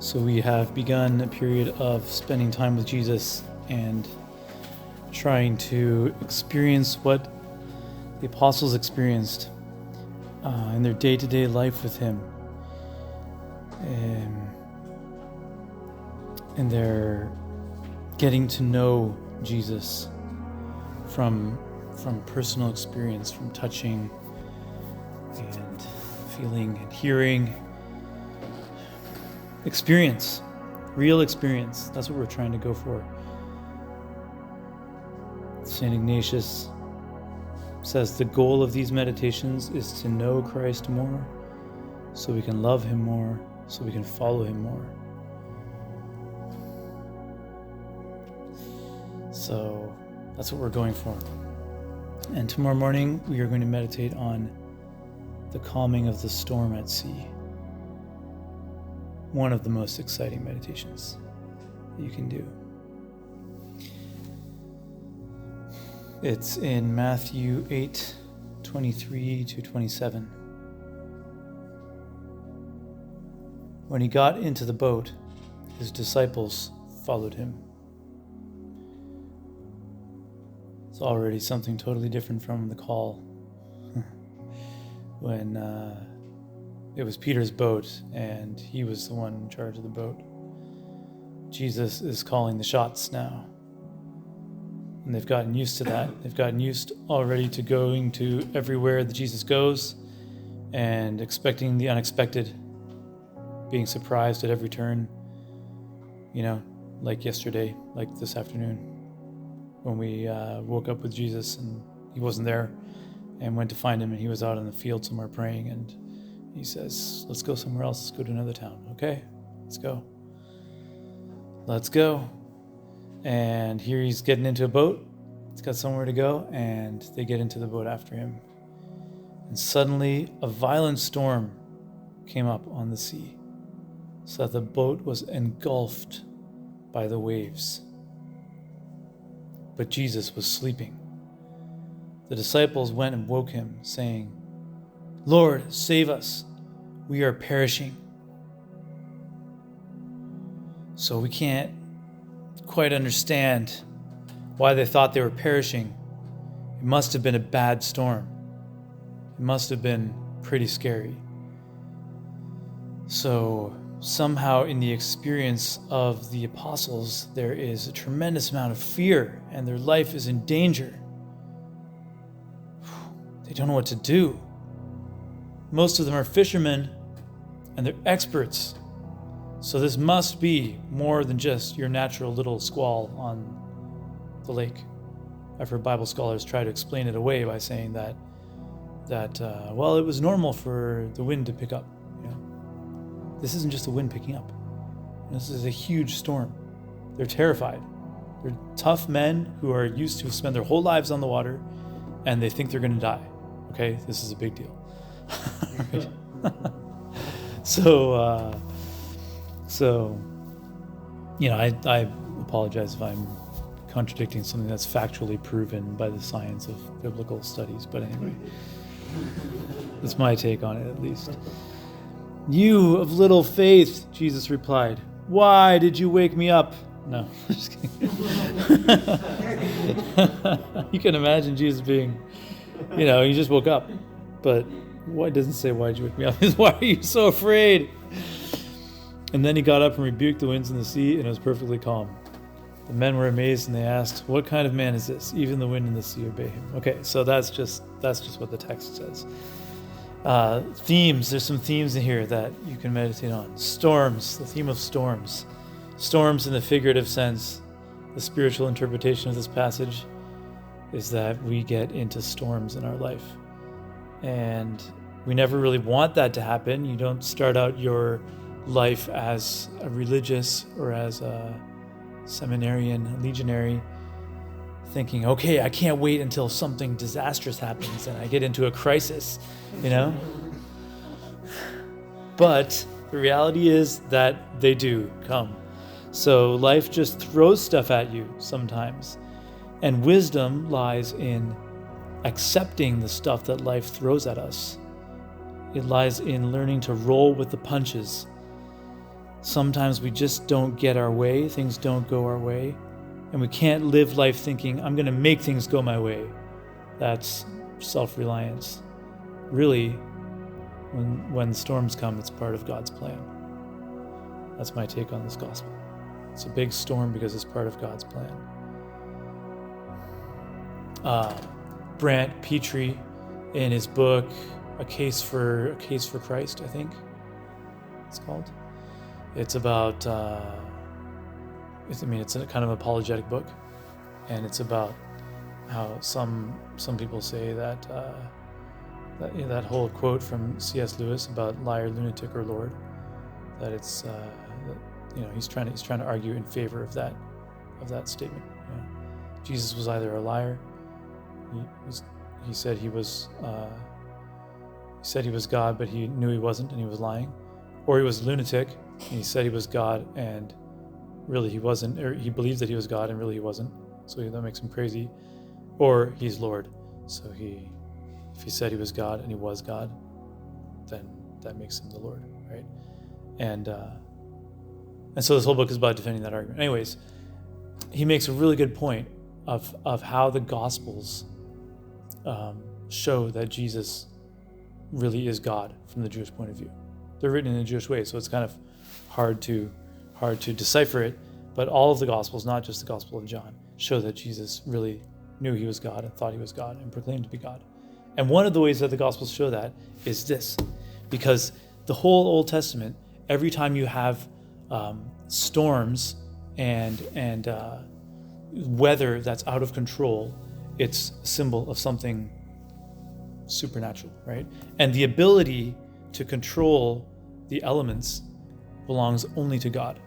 So we have begun a period of spending time with Jesus and trying to experience what the apostles experienced in their day-to-day life with him. And they're getting to know Jesus from personal experience, from touching and feeling and hearing. Experience, real experience. That's what we're trying to go for. St. Ignatius says the goal of these meditations is to know Christ more, so we can love him more, so we can follow him more. So that's what we're going for. And tomorrow morning we are going to meditate on the calming of the storm at sea. One of the most exciting meditations that you can do. It's in Matthew 8:23-27. When he got into the boat, his disciples followed him. It's already something totally different from the call when it was Peter's boat and he was the one in charge of the boat. Jesus is calling the shots now. And they've gotten used to that. They've gotten used already to going to everywhere that Jesus goes and expecting the unexpected, being surprised at every turn. You know, like yesterday, like this afternoon, when we woke up with Jesus and he wasn't there and went to find him and he was out in the field somewhere praying, and he says, let's go somewhere else. Let's go to another town. Okay, let's go. Let's go. And here he's getting into a boat. He's got somewhere to go, and they get into the boat after him. And suddenly a violent storm came up on the sea, so that the boat was engulfed by the waves. But Jesus was sleeping. The disciples went and woke him, saying, Lord, save us. We are perishing. So we can't quite understand why they thought they were perishing. It must have been a bad storm. It must have been pretty scary. So somehow in the experience of the apostles, there is a tremendous amount of fear and their life is in danger. They don't know what to do. Most of them are fishermen and they're experts. So this must be more than just your natural little squall on the lake. I've heard Bible scholars try to explain it away by saying that well, it was normal for the wind to pick up. You know, this isn't just the wind picking up. This is a huge storm. They're terrified. They're tough men who are used to spend their whole lives on the water, and they think they're going to die. Okay, this is a big deal. So, you know, I apologize if I'm contradicting something that's factually proven by the science of biblical studies, but anyway, that's my take on it at least. You of little faith, Jesus replied, why did you wake me up? No, just kidding. You can imagine Jesus being, you know, he just woke up, but why doesn't say why did you wake me up? Is why are you so afraid? And then he got up and rebuked the winds and the sea, and it was perfectly calm. The men were amazed, and they asked, what kind of man is this? Even the wind and the sea obey him. Okay, so that's just what the text says. Themes, there's some themes in here that you can meditate on. Storms, the theme of storms. Storms in the figurative sense. The spiritual interpretation of this passage is that we get into storms in our life. And we never really want that to happen. You don't start out your life as a religious or as a seminarian, a legionary, thinking, okay, I can't wait until something disastrous happens and I get into a crisis, you know? But the reality is that they do come. So life just throws stuff at you sometimes. And wisdom lies in accepting the stuff that life throws at us. It lies in learning to roll with the punches. sometimes we just don't get our way, things don't go our way, and we can't live life thinking, I'm going to make things go my way. That's self-reliance. Really, when storms come, it's part of God's plan. That's my take on this gospel. It's a big storm because it's part of God's plan. Brant Petrie, in his book, A Case for Christ, I think it's called. It's about, it's a kind of apologetic book, and it's about how some people say that that whole quote from C.S. Lewis about liar, lunatic, or Lord, that it's he's trying to argue in favor of that statement. Jesus was either a liar. He said he was God, but he knew he wasn't, and he was lying, or he was a lunatic, and he said he was God, and really he wasn't, or he believed that he was God, and really he wasn't. So that makes him crazy. Or he's Lord. So if he said he was God and he was God, then that makes him the Lord, right? And so this whole book is about defending that argument. Anyways, he makes a really good point of how the Gospels show that Jesus really is God from the Jewish point of view. They're written in a Jewish way, so it's kind of hard to decipher it. But all of the Gospels, not just the Gospel of John, show that Jesus really knew he was God and thought he was God and proclaimed to be God. And one of the ways that the Gospels show that is this, because the whole Old Testament, every time you have storms and weather that's out of control, it's a symbol of something supernatural, right? And the ability to control the elements belongs only to God.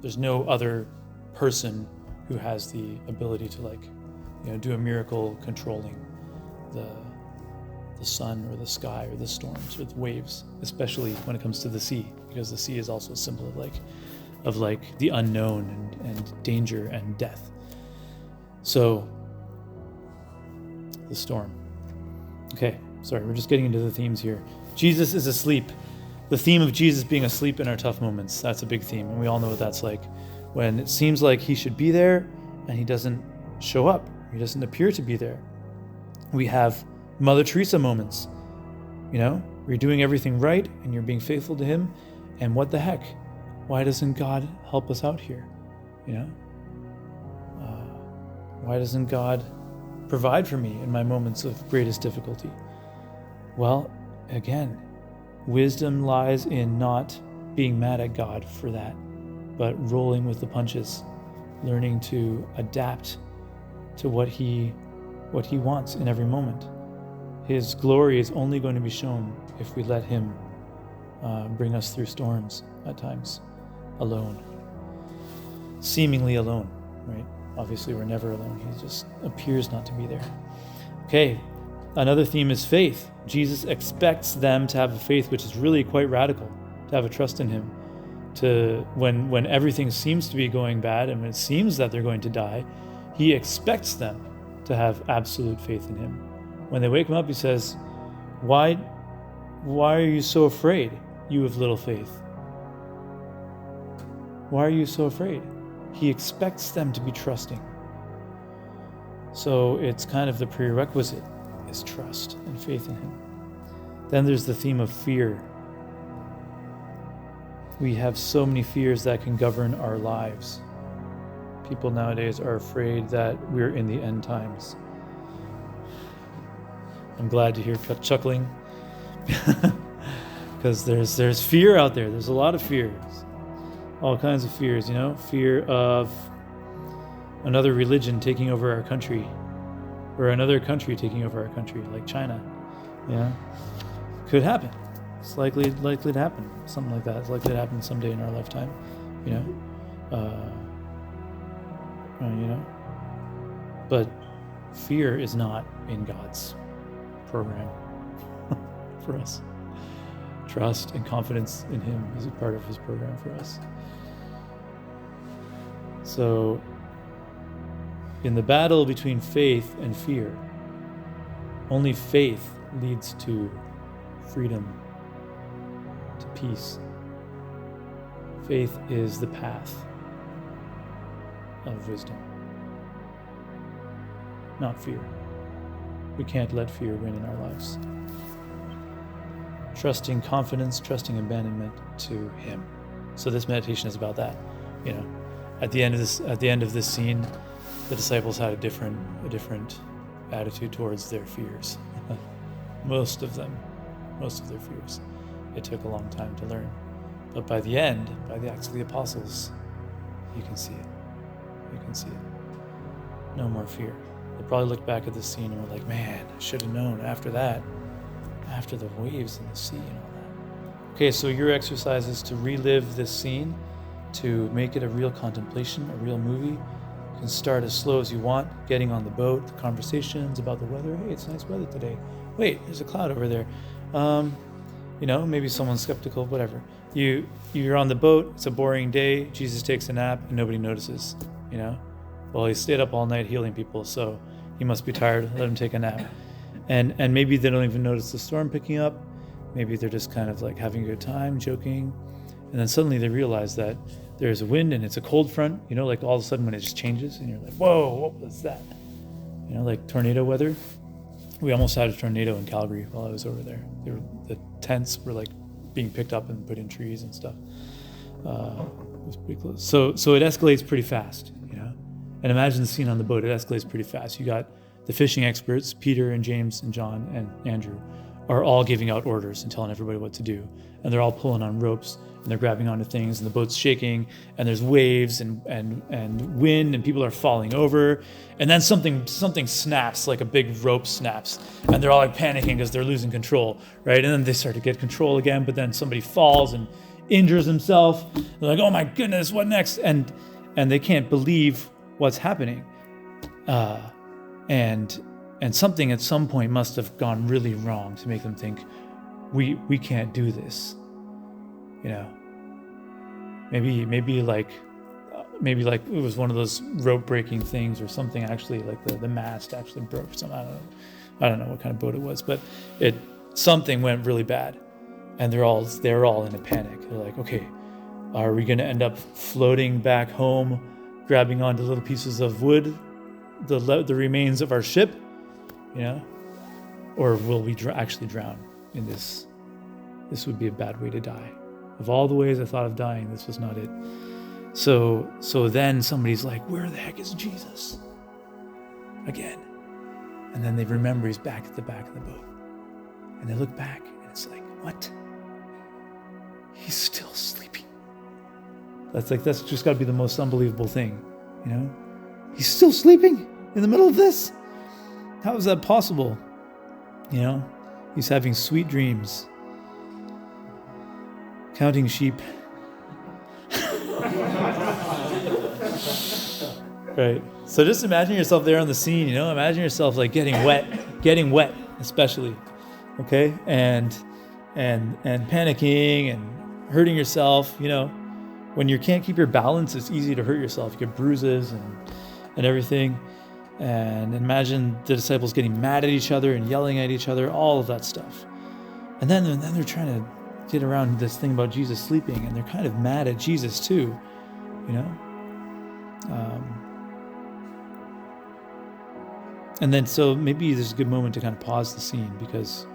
There's no other person who has the ability to do a miracle controlling the sun or the sky or the storms or the waves, especially when it comes to the sea, because the sea is also a symbol of the unknown and danger and death. So the storm. Okay, sorry, we're just getting into the themes here. Jesus is asleep. The theme of Jesus being asleep in our tough moments, that's a big theme, and we all know what that's like. When it seems like he should be there and he doesn't show up, he doesn't appear to be there. We have Mother Teresa moments, where you're doing everything right and you're being faithful to him, and what the heck? Why doesn't God help us out here? Why doesn't God provide for me in my moments of greatest difficulty? Well, again, wisdom lies in not being mad at God for that, but rolling with the punches, learning to adapt to what he wants in every moment. His glory is only going to be shown if we let him bring us through storms at times, alone, seemingly alone, right? Obviously, we're never alone. He just appears not to be there. Okay, another theme is faith. Jesus expects them to have a faith which is really quite radical, to have a trust in him. To when everything seems to be going bad and when it seems that they're going to die, he expects them to have absolute faith in him. When they wake him up, he says, Why are you so afraid, you of little faith? Why are you so afraid? He expects them to be trusting. So it's kind of the prerequisite is trust and faith in him. Then there's the theme of fear. We have so many fears that can govern our lives. People nowadays are afraid that we're in the end times. I'm glad to hear chuckling because there's fear out there. There's a lot of fears, all kinds of fears. Fear of another religion taking over our country, or another country taking over our country, like China. Could happen. It's likely to happen. Something like that. It's likely to happen someday in our lifetime. But fear is not in God's program for us. Trust and confidence in him is a part of his program for us. So, in the battle between faith and fear, only faith leads to freedom, to peace. Faith is the path of wisdom, not fear. We can't let fear win in our lives. Trusting confidence, trusting abandonment to Him. So this meditation is about that. You know, at the end of this scene, the disciples had a different attitude towards their fears. Most of their fears. It took a long time to learn. But by the end, by the Acts of the Apostles, you can see it. You can see it. No more fear. They probably looked back at this scene and were like, man, I should have known after that, after the waves and the sea and all that. Okay, so your exercise is to relive this scene, to make it a real contemplation, a real movie. You can start as slow as you want, getting on the boat, the conversations about the weather. Hey, it's nice weather today. Wait, there's a cloud over there. You know, maybe someone's skeptical, whatever. You're on the boat, it's a boring day, Jesus takes a nap and nobody notices, you know? Well, he stayed up all night healing people, so he must be tired, let him take a nap. And maybe they don't even notice the storm picking up. Maybe they're just kind of like having a good time, joking. And then suddenly they realize that there's a wind and it's a cold front, you know, like all of a sudden when it just changes and you're like, whoa, what was that? You know, like tornado weather. We almost had a tornado in Calgary while I was over there. The tents were like being picked up and put in trees and stuff. It was pretty close. So it escalates pretty fast, you know. And imagine the scene on the boat. It escalates pretty fast. You got the fishing experts, Peter and James and John and Andrew, are all giving out orders and telling everybody what to do. And they're all pulling on ropes and they're grabbing onto things and the boat's shaking and there's waves and wind and people are falling over. And then something snaps, like a big rope snaps, and they're all like panicking because they're losing control, right? And then they start to get control again, but then somebody falls and injures himself. They're like, oh my goodness, what next? And they can't believe what's happening. And something at some point must have gone really wrong to make them think, we can't do this. You know, maybe like it was one of those rope breaking things or something. Actually, like the mast actually broke. I don't know what kind of boat it was, but something went really bad, and they're all in a panic. They're like, okay, are we going to end up floating back home, grabbing onto little pieces of wood, the remains of our ship, you know, or will we actually drown in this? This would be a bad way to die. Of all the ways I thought of dying, this was not it. So then somebody's like, where the heck is Jesus? Again. And then they remember he's back at the back of the boat. And they look back and it's like, what? He's still sleeping. That's just got to be the most unbelievable thing, you know? He's still sleeping in the middle of this? How is that possible? You know? He's having sweet dreams. Counting sheep. Right. So just imagine yourself there on the scene, you know? Imagine yourself like getting wet especially. Okay? And panicking and hurting yourself, you know. When you can't keep your balance, it's easy to hurt yourself. You get bruises and everything. And imagine the disciples getting mad at each other and yelling at each other, all of that stuff. And then they're trying to get around this thing about Jesus sleeping, and they're kind of mad at Jesus too, you know? And then so maybe there's a good moment to kind of pause the scene, because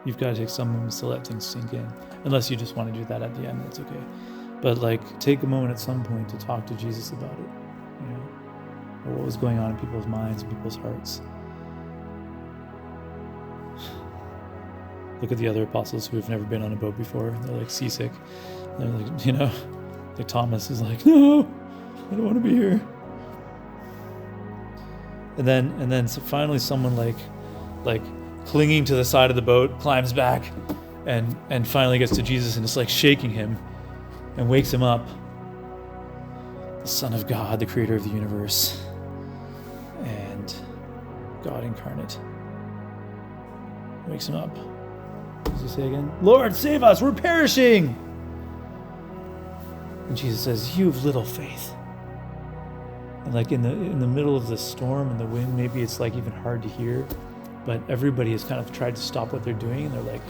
you've got to take some moments to let things sink in. Unless you just want to do that at the end, that's okay. But like, take a moment at some point to talk to Jesus about it, you know? Or what was going on in people's minds and people's hearts. Look at the other apostles who have never been on a boat before. They're like seasick. They're like, you know, like Thomas is like, no, I don't want to be here. And then so finally someone like clinging to the side of the boat climbs back and finally gets to Jesus and is like shaking him and wakes him up. The Son of God, the creator of the universe, and God incarnate. Wakes him up. What does he say again? Lord, save us, we're perishing! And Jesus says, you have little faith. And like in the middle of the storm and the wind, maybe it's like even hard to hear, but everybody has kind of tried to stop what they're doing, and they're like,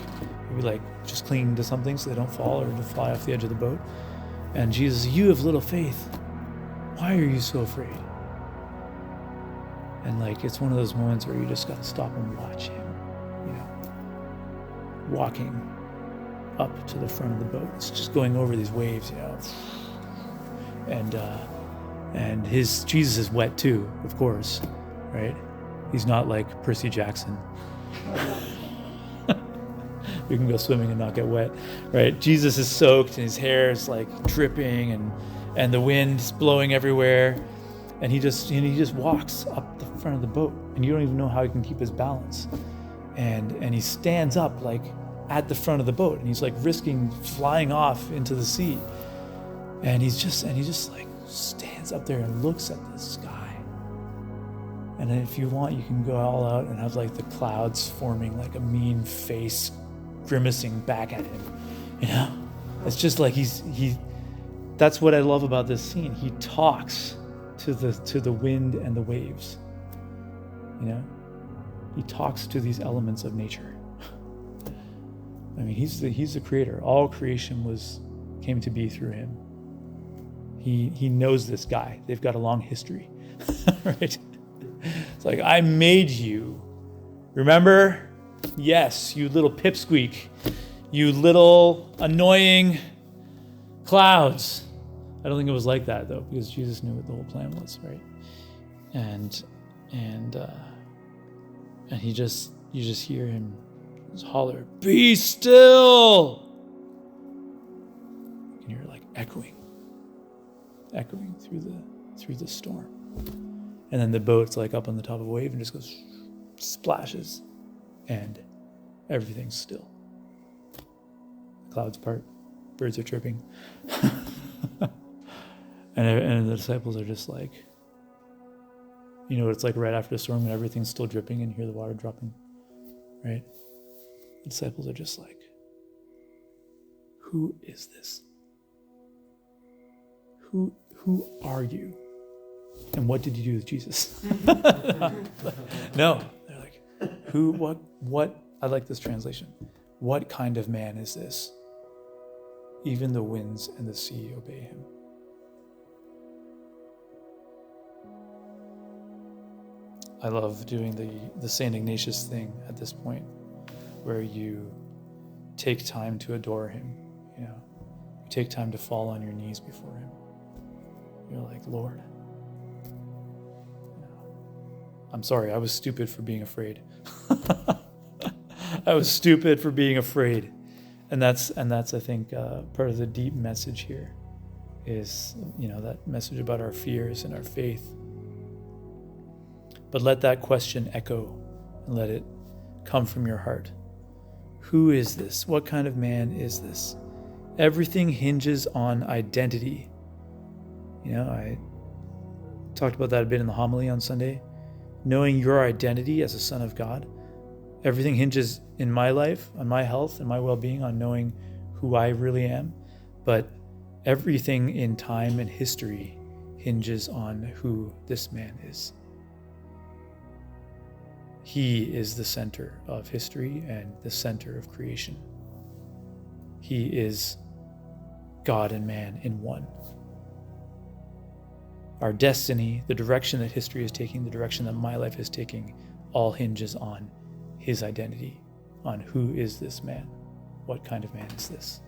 maybe like just clinging to something so they don't fall or to fly off the edge of the boat. And Jesus, you have little faith. Why are you so afraid? And like, it's one of those moments where you just got to stop and watch him, walking up to the front of the boat. It's just going over these waves, and Jesus is wet too, of course, right? He's not like Percy Jackson. You can go swimming and not get wet, right? Jesus is soaked and his hair is like dripping and the wind's blowing everywhere. And he just walks up the front of the boat and you don't even know how he can keep his balance. And he stands up like at the front of the boat and he's like risking flying off into the sea. And he just like stands up there and looks at the sky. And then if you want, you can go all out and have like the clouds forming like a mean face grimacing back at him. It's just like that's what I love about this scene. He talks to the wind and the waves. He talks to these elements of nature. I mean, he's the creator. All creation came to be through him. He knows this guy. They've got a long history. Right? It's like, I made you. Remember? Yes, you little pipsqueak. You little annoying clouds. I don't think it was like that though, because Jesus knew what the whole plan was, right? And you just hear him just holler, "Be still!" And you're like echoing through the storm. And then the boat's like up on the top of a wave and just goes, splashes, and everything's still. The clouds part, birds are chirping. And the disciples are just like, it's like right after the storm when everything's still dripping and you hear the water dropping, right? The disciples are just like, who is this? Who are you? And what did you do with Jesus? No, they're like, what? I like this translation. What kind of man is this? Even the winds and the sea obey him. I love doing the St. Ignatius thing at this point, where you take time to adore him. You take time to fall on your knees before him. You're like, Lord, I'm sorry, I was stupid for being afraid. I was stupid for being afraid. And that's I think part of the deep message here is, that message about our fears and our faith. But let that question echo and let it come from your heart. Who is this? What kind of man is this? Everything hinges on identity. I talked about that a bit in the homily on Sunday. Knowing your identity as a son of God. Everything hinges in my life, on my health and my well-being, on knowing who I really am. But everything in time and history hinges on who this man is. He is the center of history and the center of creation. He is God and man in one. Our destiny, the direction that history is taking, the direction that my life is taking, all hinges on his identity, on who is this man? What kind of man is this?